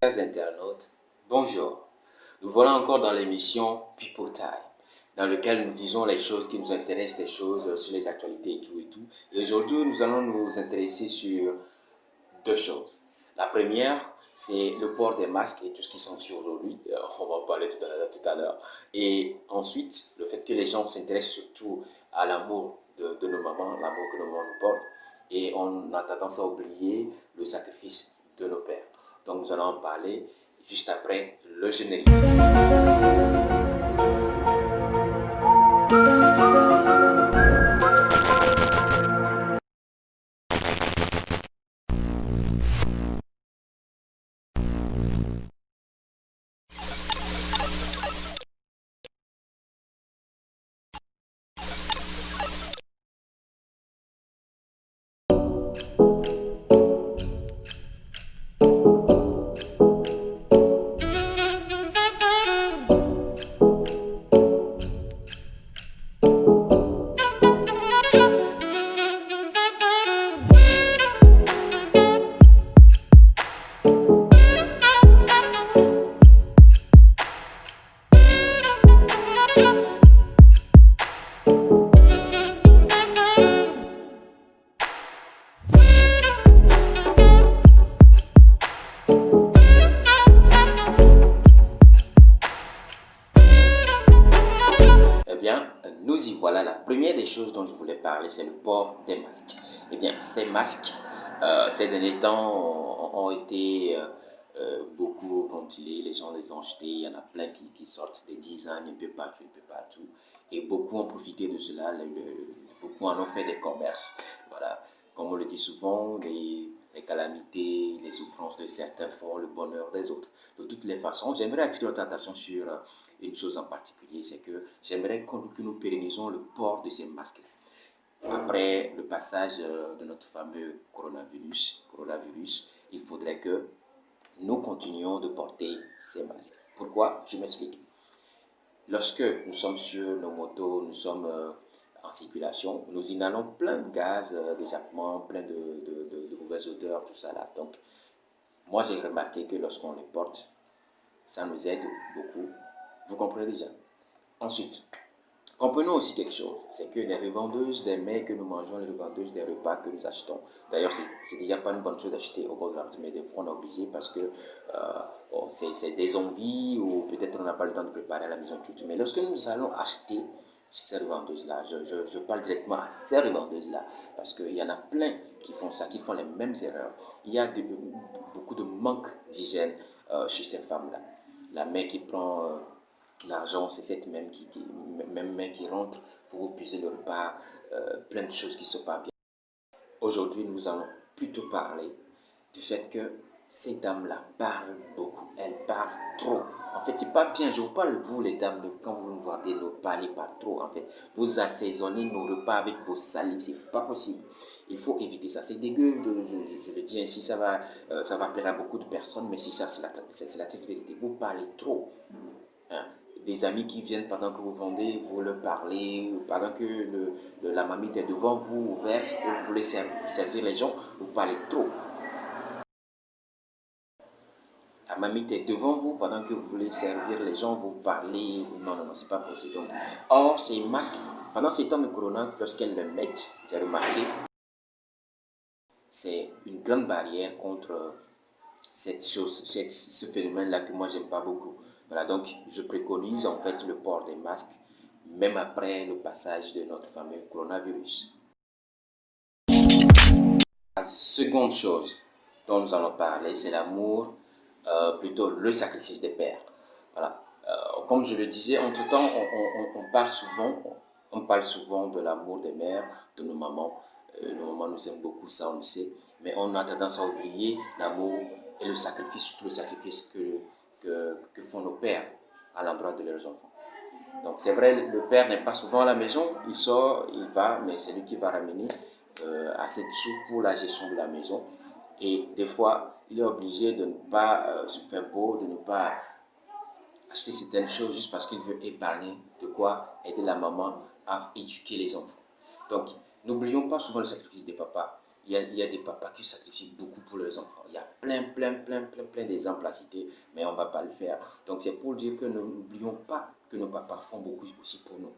Chers internautes, bonjour. Nous voilà encore dans l'émission People Time, dans laquelle nous disons les choses qui nous intéressent, les choses sur les actualités et tout et tout. Et aujourd'hui, nous allons nous intéresser sur deux choses. La première, c'est le port des masques et tout ce qui s'ensuit aujourd'hui. On va en parler tout à l'heure. Et ensuite, le fait que les gens s'intéressent surtout à l'amour de nos mamans, l'amour que nos mamans nous portent. Et on a tendance à oublier le sacrifice de nos pères. Donc nous allons en parler juste après le générique. Eh bien, nous y voilà. La première des choses dont je voulais parler, c'est le port des masques. Eh bien, ces masques, ces derniers temps, ont été beaucoup ventilés. Les gens les ont achetés. Il y en a plein qui sortent des designs un peu partout, un peu partout. Et beaucoup ont profité de cela. Beaucoup en ont fait des commerces. Voilà. Comme on le dit souvent, les calamités, les souffrances de certains font le bonheur des autres. De toutes les façons, j'aimerais attirer votre attention sur une chose en particulier, c'est que j'aimerais que nous pérennisons le port de ces masques. Après le passage de notre fameux coronavirus, il faudrait que nous continuions de porter ces masques. Pourquoi? Je m'explique. Lorsque nous sommes sur nos motos, nous sommes en circulation, nous inhalons plein de gaz d'échappement, plein de mauvaises odeurs, tout ça là. Donc, moi j'ai remarqué que lorsqu'on les porte, ça nous aide beaucoup. Vous comprenez déjà? Ensuite, comprenons aussi quelque chose, c'est que les revendeuses des mets que nous mangeons, les revendeuses des repas que nous achetons, d'ailleurs c'est déjà pas une bonne chose d'acheter au bord de la route, mais des fois on est obligé parce que c'est des envies ou peut-être on n'a pas le temps de préparer à la maison tout. Mais lorsque nous allons acheter chez ces revendeuses-là, je parle directement à ces revendeuses-là parce qu'il y en a plein qui font ça, qui font les mêmes erreurs. Il y a beaucoup de manque d'hygiène chez ces femmes-là. La mère qui prend l'argent, c'est cette même main qui rentre pour vous puiser le repas, plein de choses qui ne sont pas bien. Aujourd'hui, nous allons plutôt parler du fait que ces dames-là parlent beaucoup, elles parlent trop. En fait, c'est pas bien, je vous parle, vous les dames, quand vous nous voyez, ne parlez pas trop. En fait, vous assaisonnez nos repas avec vos salives, c'est pas possible. Il faut éviter ça. C'est dégueu, je le dis ainsi, ça va plaire à beaucoup de personnes, mais c'est ça, c'est la triste vérité. Vous parlez trop. Hein. Des amis qui viennent pendant que vous vendez, vous leur parlez, pendant que la marmite est devant vous, ouverte, et vous voulez servir les gens, vous parlez trop. La marmite est devant vous, pendant que vous voulez servir les gens, vous parlez. Non, non, non, c'est pas possible. Donc, or, ces masques, pendant ces temps de corona, lorsqu'elles le mettent, j'ai remarqué, c'est une grande barrière contre cette chose, ce phénomène-là que moi j'aime pas beaucoup. Voilà, donc je préconise en fait le port des masques, même après le passage de notre fameux coronavirus. La seconde chose dont nous allons parler, c'est l'amour, plutôt le sacrifice des pères. Voilà. Comme je le disais, entre-temps, on parle souvent de l'amour des mères, de nos mamans. Nos mamans nous aiment beaucoup, ça on le sait. Mais on a tendance à oublier l'amour et le sacrifice, surtout le sacrifice que font nos pères à l'endroit de leurs enfants. Donc c'est vrai, le père n'est pas souvent à la maison, il sort, il va, mais c'est lui qui va ramener assez de sous pour la gestion de la maison. Et des fois, il est obligé de ne pas se faire beau, de ne pas acheter certaines choses juste parce qu'il veut épargner de quoi aider la maman à éduquer les enfants. Donc, n'oublions pas souvent le sacrifice des papas. il y a des papas qui sacrifient beaucoup pour leurs enfants. Il y a plein d'exemples à citer, mais on ne va pas le faire. Donc c'est pour dire que nous n'oublions pas que nos papas font beaucoup aussi pour nous.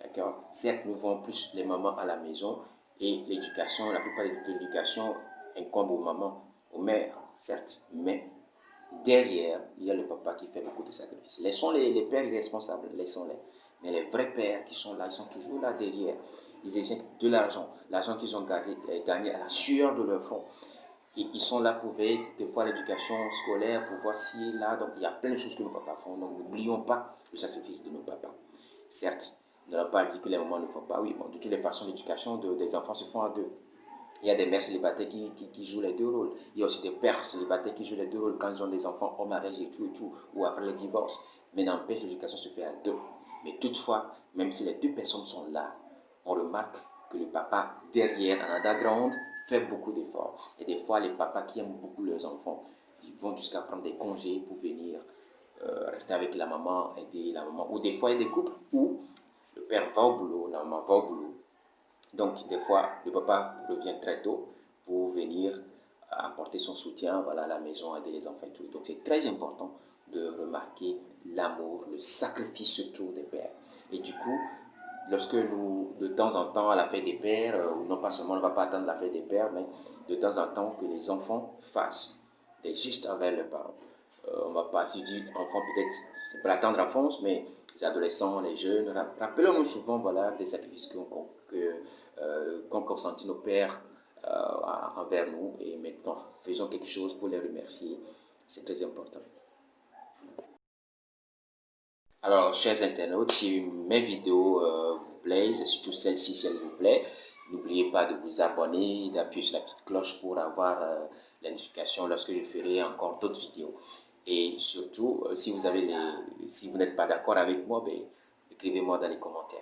D'accord? Certes, nous voyons plus les mamans à la maison et l'éducation, la plupart de l'éducation incombe aux mamans, aux mères, certes, mais derrière, il y a le papa qui fait beaucoup de sacrifices. Laissons les pères irresponsables, laissons-les. Mais les vrais pères qui sont là, ils sont toujours là derrière. Ils éjectent de l'argent qu'ils ont gagné à la sueur de leur front. Et ils sont là pour veiller des fois à l'éducation scolaire, pour voir si là, donc il y a plein de choses que nos papas font. Donc n'oublions pas le sacrifice de nos papas. Certes, on n'allons pas dire que les mamans ne font pas. Oui, bon, de toutes les façons, l'éducation des enfants se font à deux. Il y a des mères célibataires qui jouent les deux rôles. Il y a aussi des pères célibataires qui jouent les deux rôles quand ils ont des enfants au mariage et tout, ou après le divorce. Mais n'empêche, l'éducation se fait à deux. Mais toutefois, même si les deux personnes sont là, on remarque que le papa, derrière, en underground, fait beaucoup d'efforts. Et des fois, les papas qui aiment beaucoup leurs enfants, ils vont jusqu'à prendre des congés pour venir rester avec la maman, aider la maman. Ou des fois, il y a des couples où le père va au boulot, la maman va au boulot. Donc, des fois, le papa revient très tôt pour venir apporter son soutien à la maison, aider les enfants et tout. Donc, c'est très important de remarquer l'amour, le sacrifice surtout des pères. Et du coup, lorsque nous, de temps en temps, à la fête des pères, non pas seulement on ne va pas attendre la fête des pères, mais de temps en temps que les enfants fassent des gestes envers leurs parents. On ne va pas, si dire enfant, peut-être, c'est pas la tendre enfance, mais les adolescents, les jeunes, rappelons-nous souvent des sacrifices qu'ont consenti nos pères envers nous, et maintenant faisons quelque chose pour les remercier. C'est très important. Alors, chers internautes, si mes vidéos vous plaisent, et surtout celle-ci, si elle vous plaît, n'oubliez pas de vous abonner, d'appuyer sur la petite cloche pour avoir les notifications lorsque je ferai encore d'autres vidéos. Et surtout, si vous n'êtes pas d'accord avec moi, écrivez-moi dans les commentaires.